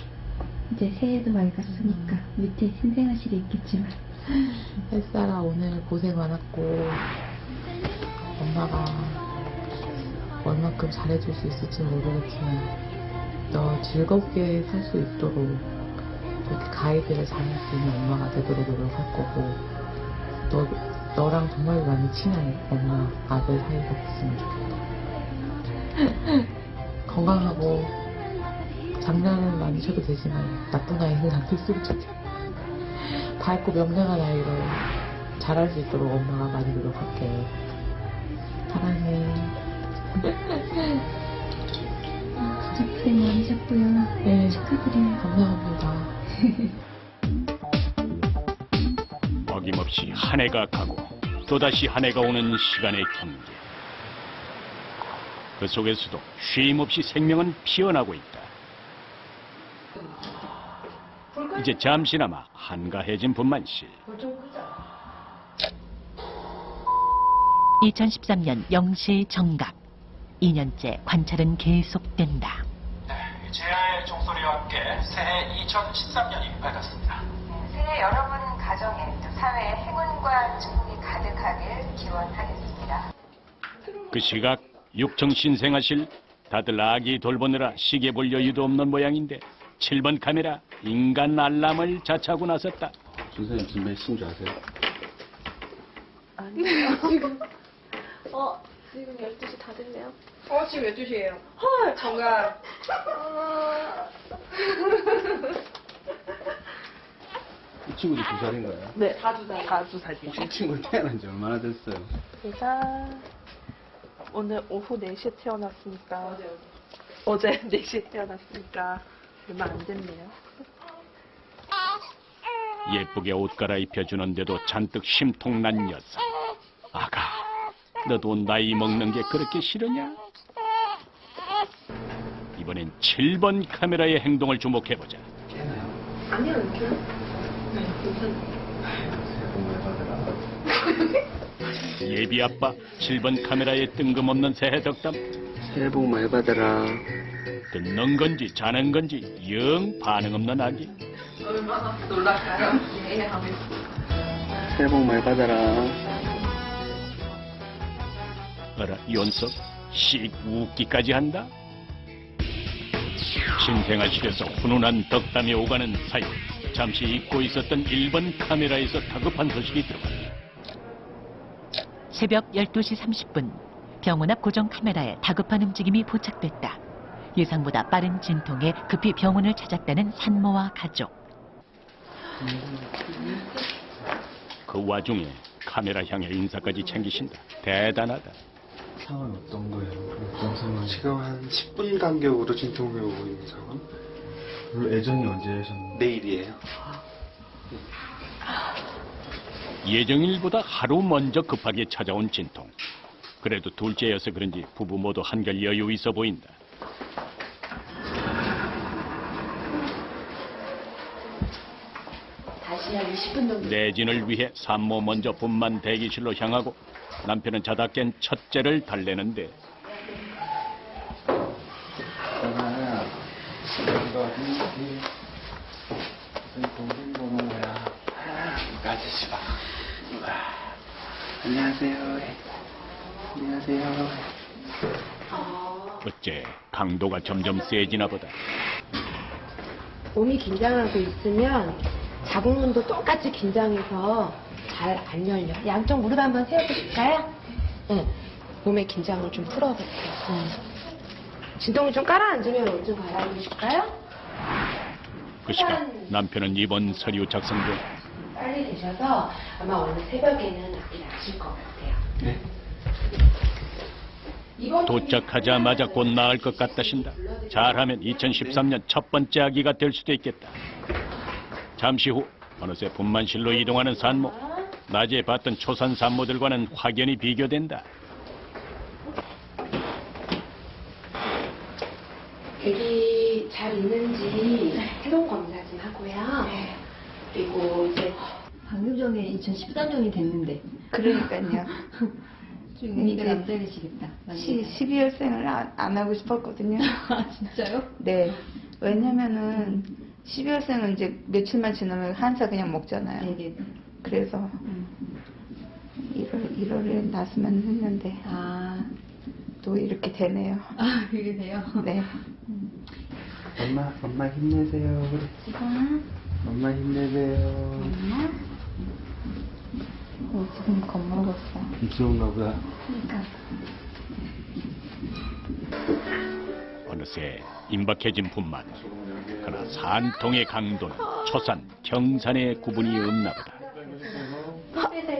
이제 새해도 맑았으니까 밑에 신생아실에 있겠지만. 햇살아 오늘 고생 많았고 엄마가 얼만큼 잘해줄 수 있을지 모르겠지만 너 즐겁게 살 수 있도록 이렇게 가이드를 잘할 수 있는 엄마가 되도록 노력할 거고 너랑 정말 많이 친한 엄마 아들 사이가 됐으면 좋겠다. 건강하고 장난은 많이 쳐도 되지만 나쁜 아이는 안 됐으면 좋겠다. 밝고 명랑한 아이를 잘할 수 있도록 엄마가 많이 노력할게. 사랑해. 진짜 고생 많으셨고요. 네, 축하드려요. 감사합니다. 어김없이 한 해가 가고 또다시 한 해가 오는 시간의 경계. 그 속에서도 쉼없이 생명은 피어나고 있다. 이제 잠시나마 한가해진 분만실. 2013년 0시 정각. 2년째 관찰은 계속된다. 제아의 종소리와 함께 새해 2013년이 밝았습니다. 새해 여러분 가정에 또 사회에 행운과 축복이 가득하길 기원하겠습니다. 그 시각 6층 신생아실. 다들 아기 돌보느라 시계 볼 여유도 없는 모양인데 7번 카메라 인간 알람을 자차하고 나섰다. 선생님 지금 몇 시인 줄 아세요? 아니요. 지금 지금 12시 다 됐네요. 지금 12시예요. 헐, 정말. 이 친구도 2살인가요? 네, 다 2살. 혹시 이 친구 태어난 지 얼마나 됐어요? 제가 오늘 오후 4시에 태어났으니까 어제 4시에 태어났으니까 얼마 안 됐네요. 예쁘게 옷 갈아입혀주는데도 잔뜩 심통난 녀석. 아가, 너도 나이 먹는 게 그렇게 싫으냐? 이번엔 7번 카메라의 행동을 주목해보자. 아니요, 이렇게. 예비 아빠 7번 카메라에 뜬금없는 새해 덕담. 새해 복 많이 받아라. 듣는 건지 자는 건지 영 반응 없는 아기. 얼마나 놀랄까요? 예, 하고 있어. 새해 복 많이 받아라. 어라, 연석 씩 웃기까지 한다. 신생아실에서 훈훈한 덕담이 오가는 사이 잠시 잊고 있었던 1번 카메라에서 다급한 소식이 들어왔다. 새벽 12시 30분 병원 앞 고정 카메라에 다급한 움직임이 포착됐다. 예상보다 빠른 진통에 급히 병원을 찾았다는 산모와 가족. 그 와중에 카메라 향해 인사까지 챙기신다. 대단하다. 상황이 어떤 거예요? 어떤 상황이? 지금 한 10분 간격으로 진통이 오고 있는 상황. 그리고 예정이 언제 하셨나요? 내일이에요. 예정일보다 하루 먼저 급하게 찾아온 진통. 그래도 둘째여서 그런지 부부 모두 한결 여유 있어 보인다. 다시 한 20분 정도. 내진을 위해 산모 먼저 분만 대기실로 향하고 남편은 자다 깬 첫째를 달래는데 아저씨 봐. 안녕하세요. 안녕하세요. 어째 강도가 점점 세지나 보다. 몸이 긴장하고 있으면 자궁문도 똑같이 긴장해서 잘 안 열려. 양쪽 무릎 한번 세워보실까요? 응. 몸의 긴장을 좀 풀어볼게요. 진동을 좀 깔아앉으면 옷 좀 갈아입으실까요? 그 시간 남편은 입원 서류 작성 중. 빨리 되셔서 아마 오늘 새벽에는 아기 낳으실 것 같아요. 네. 도착하자마자 곧 나을 것 같다신다. 잘하면 2013년 첫 번째 아기가 될 수도 있겠다. 잠시 후 어느새 분만실로 이동하는 산모. 낮에 봤던 초산 산모들과는 확연히 비교된다. 아기 잘 있는지 세동 검사 좀 하고요. 그리고 이제 방금 전에 2013년이 됐는데. 그러니까요. 좀 의미가 남다르시겠다. 12월생을 안 하고 싶었거든요. 아, 진짜요? 네. 왜냐면은 12월생은 이제 며칠만 지나면 한 살 그냥 먹잖아요. 네네. 그래서 1월에 낳았으면 했는데 또 이렇게 되네요. 아, 그게 돼요? 네. 엄마 힘내세요. 엄마 힘내세요. 지금 겁먹었어. 입스러운가 보다. 그러니까. 어느새 임박해진 분만. 그러나 산통의 강도는 초산, 경산의 구분이 없나 보다.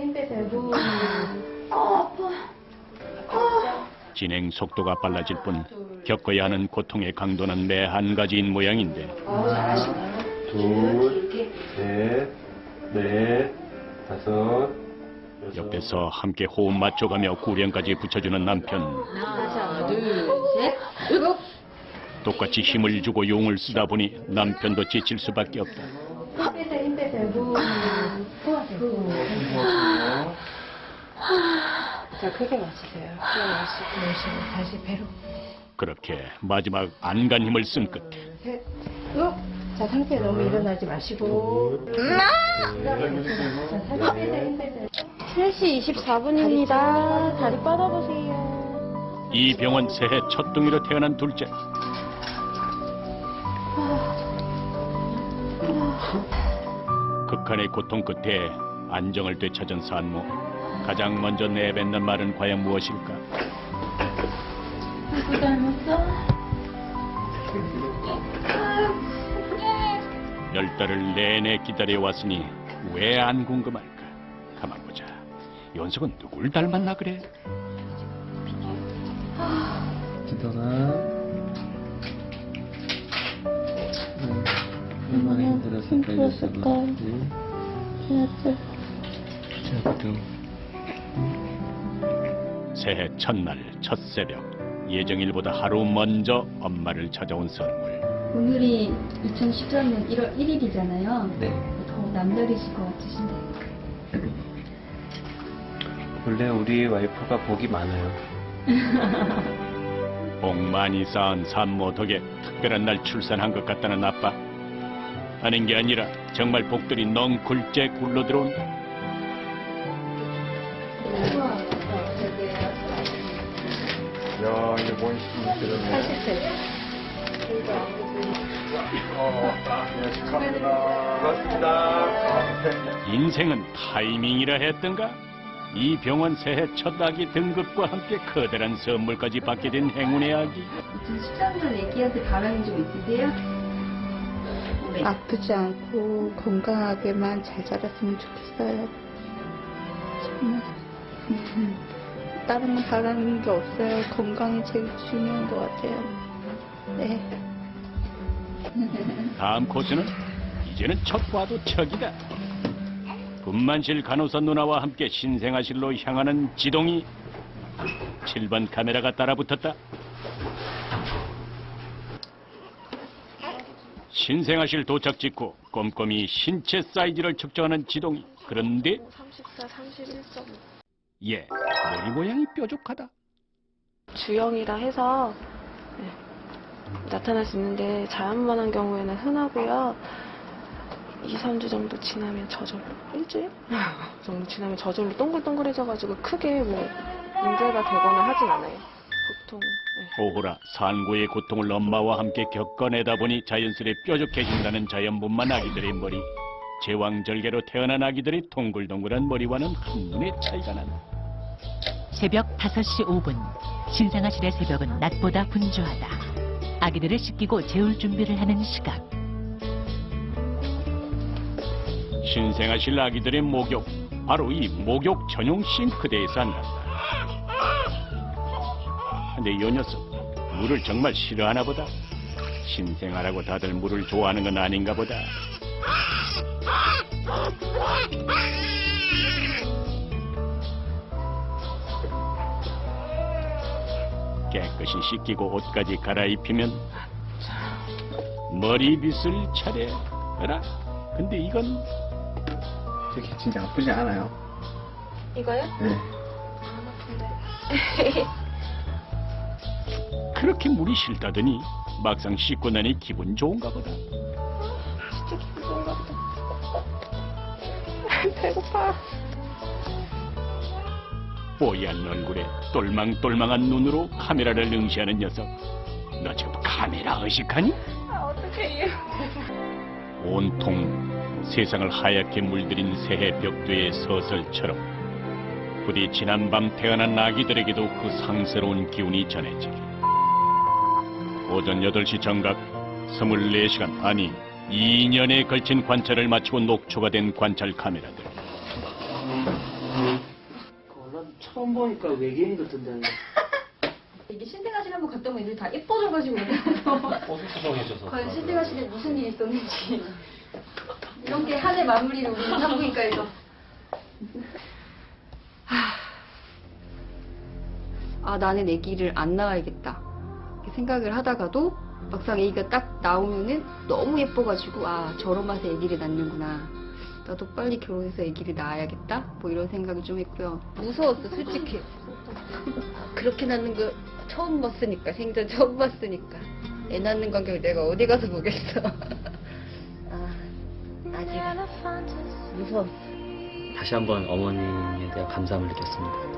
힘 빼세요. 아파. 진행 속도가 빨라질 뿐 겪어야 하는 고통의 강도는 매 한 가지인 모양인데. 잘하시네요. 둘, 셋, 넷, 다섯. 옆에서 함께 호흡 맞춰가며 구령까지 붙여주는 남편. 하나, 둘, 셋, 일곱. 똑같이 힘을 주고 용을 쓰다 보니 남편도 지칠 수밖에 없다. 힘 빼세요. 자, 크게 마시세요. 크게 마시고 다시 배로. 그렇게 마지막 안간 힘을 쓴 끝에 셋, 자, 상태 너무 일어나지 마시고. 자, 힘 빼세요. 3시 24분입니다. 다리 뻗어보세요. 이 병원 새해 첫 둥이로 태어난 둘째. 극한의 고통 끝에 안정을 되찾은 산모. 가장 먼저 내뱉는 말은 과연 무엇일까? 누구 닮았어? 10달을 내내 기다려왔으니 왜 안 궁금할까? 가만 보자. 연석은 누굴 닮았나 그래? 기도가 얼마나 힘들었을까? 새해 첫날 첫 새벽 예정일보다 하루 먼저 엄마를 찾아온 선물. 오늘이 2013년 1월 1일이잖아요. 네. 더 남다르실 것 같으신데. 원래 우리 와이프가 복이 많아요. 복 많이 쌓은 산모 덕에 특별한 날 출산한 것 같다는 아빠. 하는 게 아니라 정말 복들이 넝굴째 굴러들어온다. 야, 이게 뭔 시기들은. 80세. 고맙습니다. 인생은 타이밍이라 했던가? 이 병원 새해 첫 아기 등극과 함께 커다란 선물까지 받게 된 행운의 아기. 13살 애기한테 바람이 좀 있으세요? 아프지 않고 건강하게만 잘 자랐으면 좋겠어요. 정말. 다른 건 바라는 게 없어요. 건강이 제일 중요한 것 같아요. 네. 다음 코스는 이제는 첫 봐도 척이다. 분만실 간호사 누나와 함께 신생아실로 향하는 지동이. 7번 카메라가 따라붙었다. 신생아실 도착 직후 꼼꼼히 신체 사이즈를 측정하는 지동이. 그런데 34, 31점. 예, 머리 모양이 뾰족하다. 주영이라 해서 나타날 수 있는데 자연만한 경우에는 흔하고요. 2, 3주 정도 지나면 저절로, 일주일 정도 지나면 저절로 동글동글해져가지고 크게 뭐 문제가 되거나 하진 않아요. 보통. 오호라 산고의 고통을 엄마와 함께 겪어내다 보니 자연스레 뾰족해진다는 자연분만 아기들의 머리. 제왕절개로 태어난 아기들의 동글동글한 머리와는 한눈에 차이가 난다. 새벽 5시 5분. 신생아실의 새벽은 낮보다 분주하다. 아기들을 씻기고 재울 준비를 하는 시각. 신생아실 아기들의 목욕, 바로 이 목욕 전용 싱크대에서 한단다. 근데 이 녀석 물을 정말 싫어하나 보다. 신생아라고 다들 물을 좋아하는 건 아닌가 보다. 깨끗이 씻기고 옷까지 갈아입히면 머리빗을 차례라. 근데 이건 되게 진짜 아프지 않아요? 이거요? 네. 안 아픈데. 그렇게 물이 싫다더니 막상 씻고 나니 기분 좋은가 보다. 진짜 기분 좋은가 보다. 배고파. 뽀얀 얼굴에 똘망똘망한 눈으로 카메라를 응시하는 녀석. 너 지금 카메라 의식하니? 어떡해. 온통 세상을 하얗게 물들인 새해 벽두의 서설처럼 부디 지난밤 태어난 아기들에게도 그 상스러운 기운이 전해지길. 오전 8시 정각 24시간 아니 2년에 걸친 관찰을 마치고 녹초가 된 관찰 카메라들. 처음 보니까 외계인 같은데. 이게 신생아실 한번 갔다 오면 애들 다 예뻐져가지고 뽀송뽀송해져서. 과연 신생아실에 무슨 일이 있었는지 이런 게 한 해 마무리를 우리 산부인과에서. 아, 나는 아기를 안 낳아야겠다 이렇게 생각을 하다가도 막상 아기가 딱 나오면은 너무 예뻐가지고 아, 저런 맛에 아기를 낳는구나, 나도 빨리 결혼해서 아기를 낳아야겠다 뭐 이런 생각을 좀 했고요. 무서웠어 솔직히. 그렇게 낳는 거 처음 봤으니까, 생전 처음 봤으니까 애 낳는 광경을 내가 어디 가서 보겠어. 아직 무서웠어. 다시 한번 어머니에 대한 감사함을 느꼈습니다.